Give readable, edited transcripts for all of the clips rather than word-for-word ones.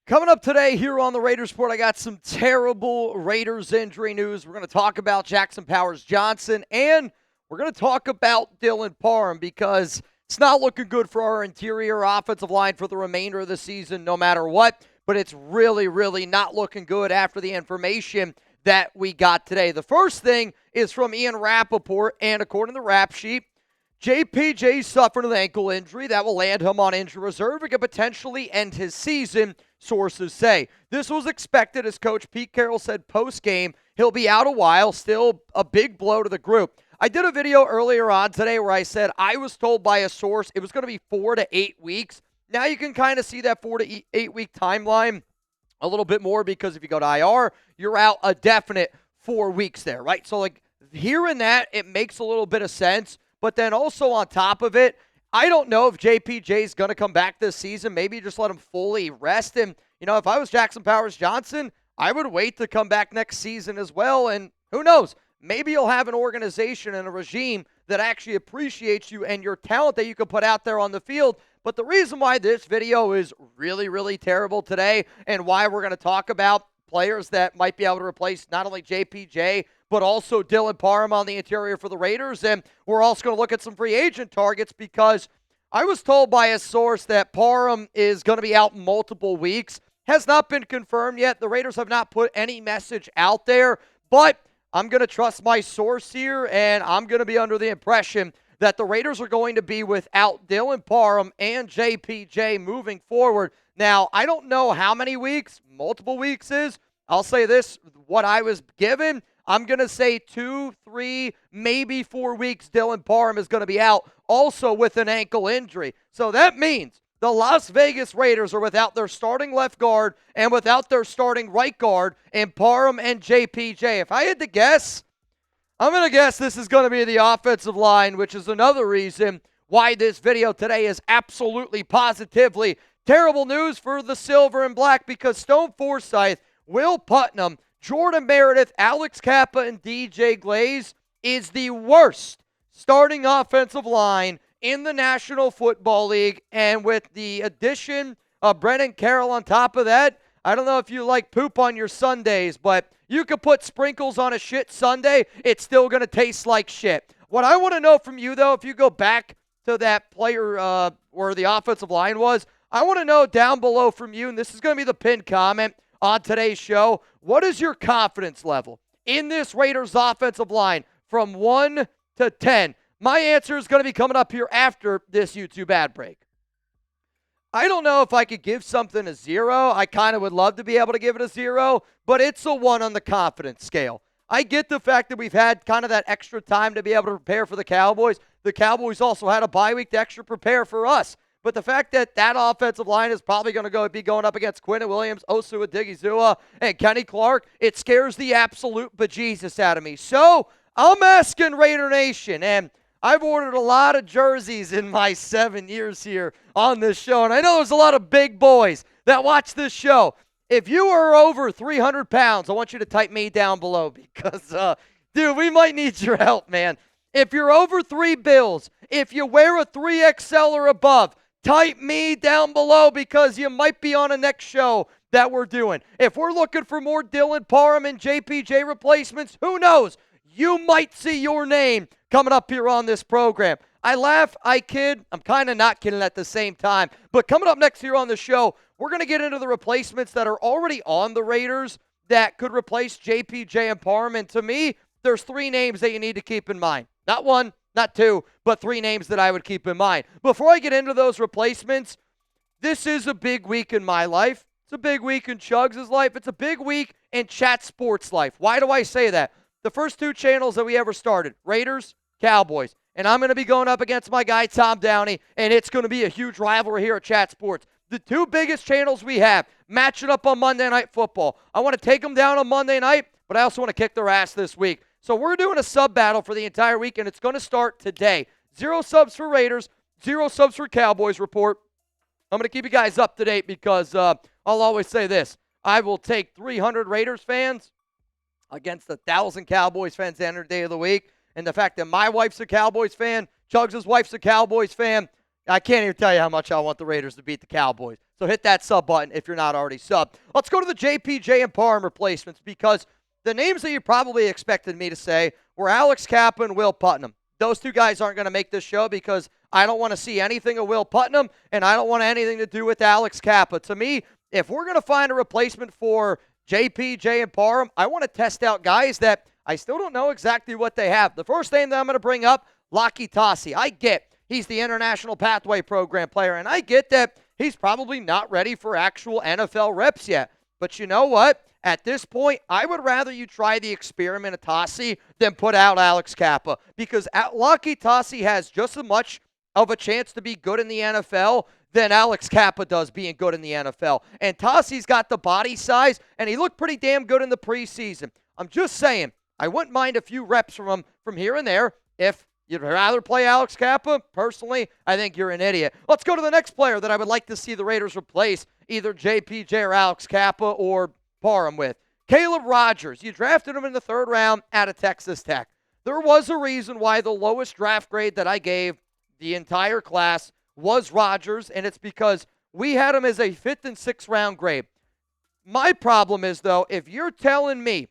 Coming up today here on the Raiders Report, I got some terrible Raiders injury news. We're going to talk about Jackson Powers-Johnson, and we're going to talk about Dylan Parham because it's not looking good for our interior offensive line for the remainder of the season no matter what, but it's really, really not looking good after the information that we got today. The first thing is from Ian Rapoport, and according to the rap sheet, JPJ suffered an ankle injury that will land him on injury reserve and could potentially end his season, sources say. This was expected, as Coach Pete Carroll said post-game. He'll be out a while, still a big blow to the group. I did a video earlier on today where I said I was told by a source it was going to be 4 to 8 weeks. Now you can kind of see that 4 to 8 week timeline a little bit more because if you go to IR, you're out a definite 4 weeks there, right? So like hearing that, it makes a little bit of sense. But then also on top of it, I don't know if JPJ is going to come back this season. Maybe just let him fully rest him. You know, if I was Jackson Powers-Johnson, I would wait to come back next season as well. And who knows? Maybe you'll have an organization and a regime that actually appreciates you and your talent that you can put out there on the field. But the reason why this video is really, really terrible today and why we're going to talk about players that might be able to replace not only JPJ, but also Dylan Parham on the interior for the Raiders. And we're also going to look at some free agent targets because I was told by a source that Parham is going to be out multiple weeks. Has not been confirmed yet. The Raiders have not put any message out there, but I'm going to trust my source here, and I'm going to be under the impression that the Raiders are going to be without Dylan Parham and JPJ moving forward. Now, I don't know how many weeks, multiple weeks is. I'll say this, what I was given, I'm going to say 2, 3, maybe 4 weeks Dylan Parham is going to be out, also with an ankle injury. So that means the Las Vegas Raiders are without their starting left guard and without their starting right guard in Parham and JPJ. If I had to guess, I'm going to guess this is going to be the offensive line, which is another reason why this video today is absolutely positively terrible news for the silver and black because Stone Forsythe, Will Putnam, Jordan Meredith, Alex Cappa, and DJ Glaze is the worst starting offensive line in the National Football League. And with the addition of Brennan Carroll on top of that, I don't know if you like poop on your Sundays, but you could put sprinkles on a shit Sunday. It's still going to taste like shit. What I want to know from you, though, if you go back to that player where the offensive line was, I want to know down below from you, and this is going to be the pinned comment on today's show, what is your confidence level in this Raiders offensive line from 1 to 10? My answer is going to be coming up here after this YouTube ad break. I don't know if I could give something a 0. I kind of would love to be able to give it a 0, but it's a 1 on the confidence scale. I get the fact that we've had kind of that extra time to be able to prepare for the Cowboys. The Cowboys also had a bye week to extra prepare for us. But the fact that that offensive line is probably going to be going up against Quinnen Williams, Osu Odigizua, and Kenny Clark, it scares the absolute bejesus out of me. So I'm asking Raider Nation, and I've ordered a lot of jerseys in my 7 years here on this show, and I know there's a lot of big boys that watch this show. If you are over 300 pounds, I want you to type me down below because, dude, we might need your help, man. If you're over 3 bills, if you wear a 3XL or above, type me down below because you might be on a next show that we're doing. If we're looking for more Dylan Parham and JPJ replacements, who knows? You might see your name coming up here on this program. I laugh, I kid. I'm kind of not kidding at the same time. But coming up next here on the show, we're going to get into the replacements that are already on the Raiders that could replace JPJ and Parham. And to me, there's 3 names that you need to keep in mind. Not 1, not 2, but 3 names that I would keep in mind. Before I get into those replacements, this is a big week in my life. It's a big week in Chugs' life. It's a big week in Chat Sports life. Why do I say that? The first 2 channels that we ever started, Raiders, Cowboys. And I'm going to be going up against my guy, Tom Downey, and it's going to be a huge rivalry here at Chat Sports. The 2 biggest channels we have matching up on Monday Night Football. I want to take them down on Monday night, but I also want to kick their ass this week. So we're doing a sub battle for the entire week, and it's going to start today. 0 subs for Raiders, 0 subs for Cowboys report. I'm going to keep you guys up to date because I'll always say this. I will take 300 Raiders fans against 1,000 Cowboys fans every day of the week. And the fact that my wife's a Cowboys fan, Chugs' wife's a Cowboys fan, I can't even tell you how much I want the Raiders to beat the Cowboys. So hit that sub button if you're not already subbed. Let's go to the JPJ and Parham replacements, because the names that you probably expected me to say were Alex Cappa and Will Putnam. Those two guys aren't going to make this show because I don't want to see anything of Will Putnam, and I don't want anything to do with Alex Cappa. To me, if we're going to find a replacement for JPJ and Parham, I want to test out guys that I still don't know exactly what they have. The first name that I'm going to bring up, Laki Tasi. I get he's the International Pathway Program player, and I get that he's probably not ready for actual NFL reps yet. But you know what? At this point, I would rather you try the experiment of Tasi than put out Alex Cappa, because Laki Tasi has just as much of a chance to be good in the NFL than Alex Cappa does being good in the NFL. And Tasi's got the body size, and he looked pretty damn good in the preseason. I'm just saying, I wouldn't mind a few reps from him from here and there. If you'd rather play Alex Cappa, personally, I think you're an idiot. Let's go to the next player that I would like to see the Raiders replace either JPJ or Alex Cappa or Parham with. Caleb Rogers. You drafted him in the 3rd round out of Texas Tech. There was a reason why the lowest draft grade that I gave the entire class was Rogers, and it's because we had him as a 5th and 6th round grade. My problem is, though, if you're telling me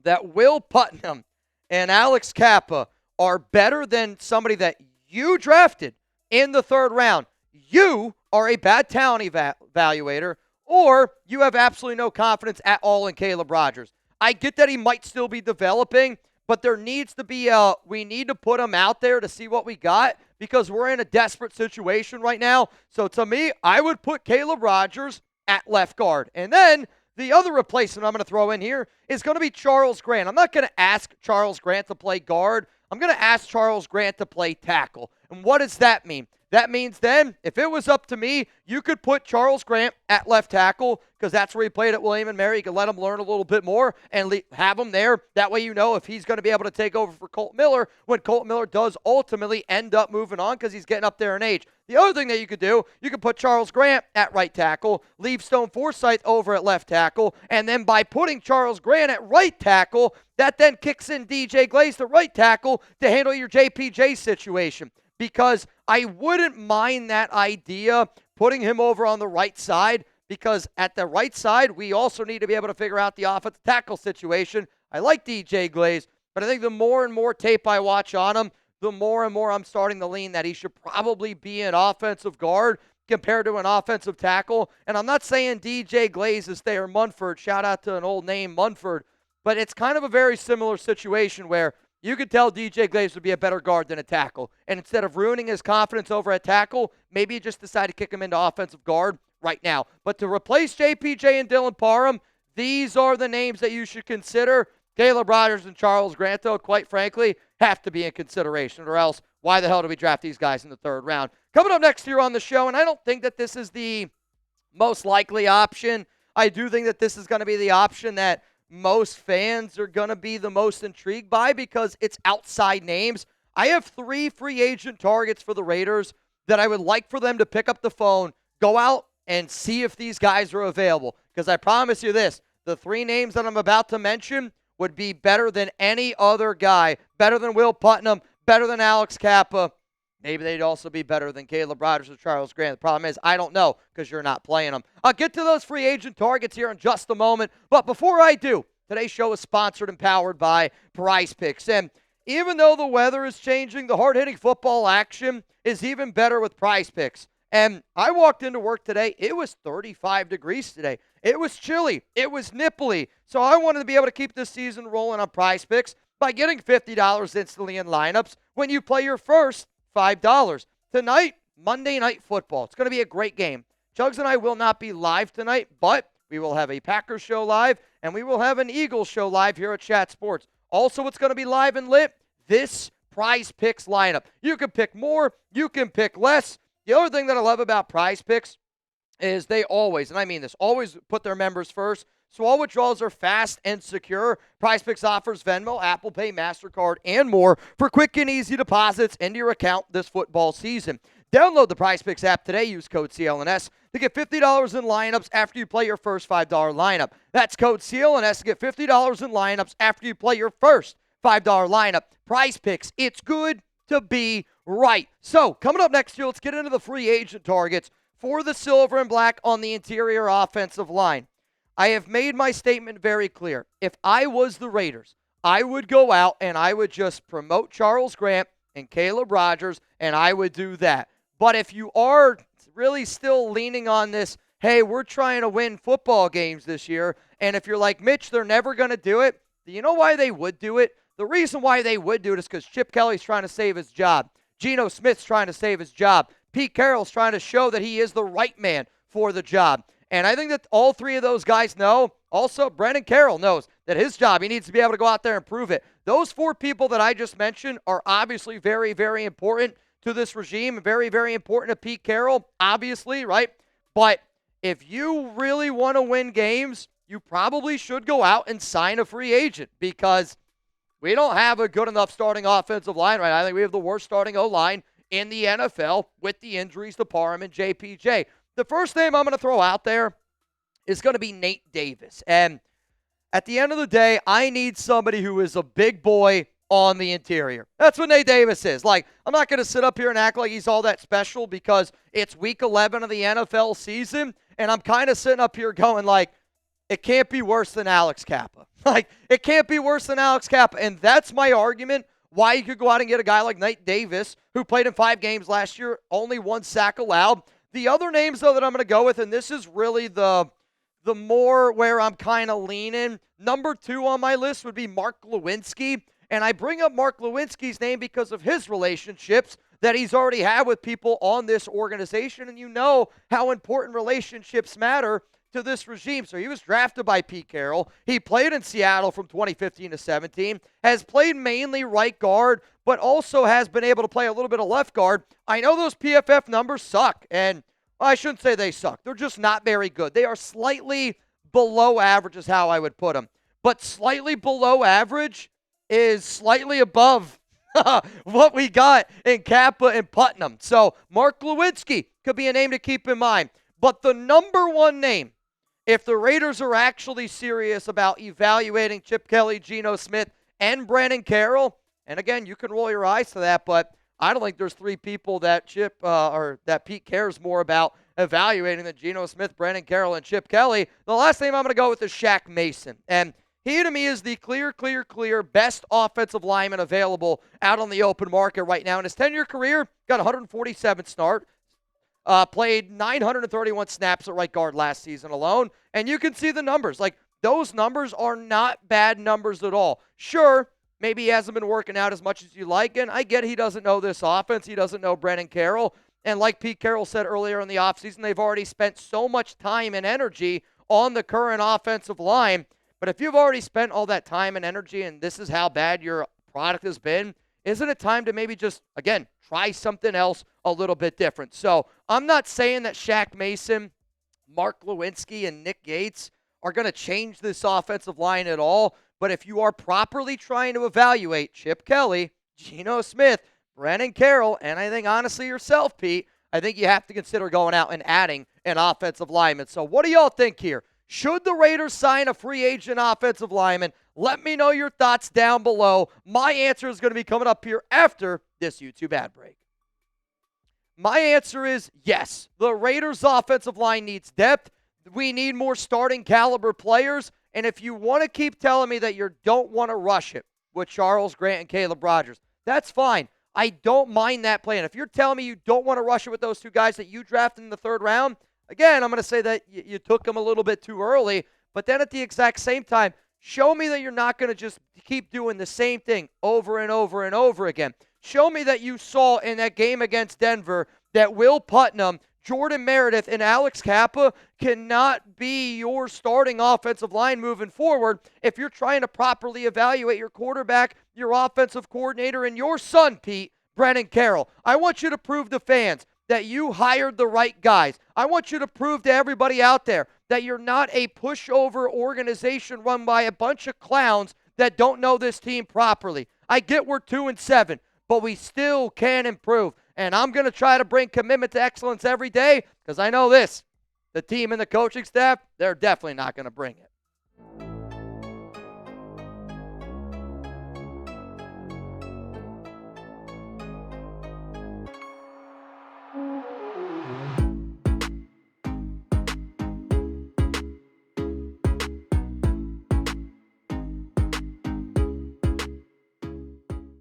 that Will Putnam and Alex Cappa are better than somebody that you drafted in the 3rd round, you are a bad talent evaluator, or you have absolutely no confidence at all in Caleb Rogers. I get that he might still be developing, but there needs to be we need to put him out there to see what we got, because we're in a desperate situation right now. So to me, I would put Caleb Rogers at left guard. And then the other replacement I'm going to throw in here is going to be Charles Grant. I'm not going to ask Charles Grant to play guard. I'm going to ask Charles Grant to play tackle. And what does that mean? That means then, if it was up to me, you could put Charles Grant at left tackle, because that's where he played at William & Mary. You can let him learn a little bit more and have him there. That way you know if he's going to be able to take over for Colt Miller when Colt Miller does ultimately end up moving on, because he's getting up there in age. The other thing that you could do, you could put Charles Grant at right tackle, leave Stone Forsythe over at left tackle, and then by putting Charles Grant at right tackle, that then kicks in DJ Glaze to right tackle to handle your JPJ situation. Because I wouldn't mind that idea, putting him over on the right side, because at the right side, we also need to be able to figure out the offensive tackle situation. I like DJ Glaze, but I think the more and more tape I watch on him, the more and more I'm starting to lean that he should probably be an offensive guard compared to an offensive tackle. And I'm not saying DJ Glaze is Thayer Munford. Shout out to an old name, Munford. But it's kind of a very similar situation where you could tell DJ Glaze would be a better guard than a tackle. And instead of ruining his confidence over at tackle, maybe you just decide to kick him into offensive guard right now. But to replace JPJ and Dylan Parham, these are the names that you should consider. Caleb Rogers and Charles Grant, though, quite frankly, have to be in consideration, or else why the hell do we draft these guys in the 3rd round? Coming up next year on the show, and I don't think that this is the most likely option. I do think that this is going to be the option that most fans are going to be the most intrigued by, because it's outside names. I have 3 free agent targets for the Raiders that I would like for them to pick up the phone, go out, and see if these guys are available. Because I promise you this, the 3 names that I'm about to mention would be better than any other guy, better than Will Putnam, better than Alex Cappa. Maybe they'd also be better than Caleb Rogers or Charles Grant. The problem is, I don't know, because you're not playing them. I'll get to those free agent targets here in just a moment. But before I do, today's show is sponsored and powered by Prize Picks. And even though the weather is changing, the hard-hitting football action is even better with Prize Picks. And I walked into work today. It was 35 degrees today. It was chilly. It was nipply. So I wanted to be able to keep this season rolling on Prize Picks by getting $50 instantly in lineups when you play your first $5. Tonight, Monday Night Football. It's going to be a great game. Chugs and I will not be live tonight, but we will have a Packers show live, and we will have an Eagles show live here at Chat Sports. Also, what's going to be live and lit? This Prize Picks lineup. You can pick more. You can pick less. The other thing that I love about Prize Picks is they always, and I mean this, always put their members first. So all withdrawals are fast and secure. Prize Picks offers Venmo, Apple Pay, MasterCard, and more for quick and easy deposits into your account this football season. Download the Prize Picks app today. Use code CLNS to get $50 in lineups after you play your first $5 lineup. That's code CLNS to get $50 in lineups after you play your first $5 lineup. Prize Picks, it's good, to be right. So, coming up next year, let's get into the free agent targets for the Silver and Black on the interior offensive line. I have made my statement very clear. If I was the Raiders, I would go out and I would just promote Charles Grant and Caleb Rogers, and I would do that. But if you are really still leaning on this, hey, we're trying to win football games this year, and if you're like Mitch, they're never going to do it, do you know why they would do it? The reason why they would do it is because Chip Kelly's trying to save his job. Geno Smith's trying to save his job. Pete Carroll's trying to show that he is the right man for the job. And I think that all three of those guys know. Also, Brendan Carroll knows that his job, he needs to be able to go out there and prove it. Those four people that I just mentioned are obviously very, very important to this regime. Very, very important to Pete Carroll, obviously, right? But if you really want to win games, you probably should go out and sign a free agent because we don't have a good enough starting offensive line, right? I think we have the worst starting O-line in the NFL with the injuries to Parham and JPJ. The first name I'm going to throw out there is going to be Nate Davis. And at the end of the day, I need somebody who is a big boy on the interior. That's what Nate Davis is. Like, I'm not going to sit up here and act like he's all that special because it's week 11 of the NFL season, and I'm kind of sitting up here going like, it can't be worse than Alex Cappa. Like, it can't be worse than Alex Cappa. And that's my argument why you could go out and get a guy like Nate Davis, who played in 5 games last year, only 1 sack allowed. The other names, though, that I'm going to go with, and this is really the more where I'm kind of leaning, number 2 on my list would be Mark Glowinski. And I bring up Mark Glowinski's name because of his relationships that he's already had with people on this organization. And you know how important relationships matter to this regime. So he was drafted by Pete Carroll. He played in Seattle from 2015 to 17, has played mainly right guard, but also has been able to play a little bit of left guard. I know those PFF numbers suck, and I shouldn't say they suck. They're just not very good. They are slightly below average is how I would put them. But slightly below average is slightly above what we got in Cappa and Putnam. So Mark Glowinski could be a name to keep in mind. But the number one name, if the Raiders are actually serious about evaluating Chip Kelly, Geno Smith, and Brendan Carroll, and again, you can roll your eyes to that, but I don't think there's 3 people that that Pete cares more about evaluating than Geno Smith, Brendan Carroll, and Chip Kelly. The last name I'm going to go with is Shaq Mason. And he, to me, is the clear best offensive lineman available out on the open market right now. In his 10-year career, got 147 starts. Played 931 snaps at right guard last season alone. And you can see the numbers. Like, those numbers are not bad numbers at all. Sure, maybe he hasn't been working out as much as you like, and I get he doesn't know this offense. He doesn't know Brendan Carroll. And like Pete Carroll said earlier in the offseason, they've already spent so much time and energy on the current offensive line. But if you've already spent all that time and energy and this is how bad your product has been, isn't it time to maybe just, again, try something else a little bit different? So I'm not saying that Shaq Mason, Mark Glowinski, and Nick Gates are going to change this offensive line at all. But if you are properly trying to evaluate Chip Kelly, Geno Smith, Brendan Carroll, and I think honestly yourself, Pete, I think you have to consider going out and adding an offensive lineman. So what do y'all think here? Should the Raiders sign a free agent offensive lineman? Let me know your thoughts down below. My answer is going to be coming up here after this YouTube ad break. My answer is yes. The Raiders' offensive line needs depth. We need more starting caliber players. And if you want to keep telling me that you don't want to rush it with Charles Grant and Caleb Rogers, that's fine. I don't mind that plan. If you're telling me you don't want to rush it with those 2 guys that you drafted in the 3rd round, again, I'm going to say that you took them a little bit too early. But then at the exact same time, show me that you're not going to just keep doing the same thing over and over and over again. Show me that you saw in that game against Denver that Will Putnam, Jordan Meredith, and Alex Cappa cannot be your starting offensive line moving forward if you're trying to properly evaluate your quarterback, your offensive coordinator, and your son, Pete, Brendan Carroll. I want you to prove to fans that you hired the right guys. I want you to prove to everybody out there that you're not a pushover organization run by a bunch of clowns that don't know this team properly. I get we're 2-7, but we still can improve. And I'm going to try to bring commitment to excellence every day because I know this. The team and the coaching staff, they're definitely not going to bring it.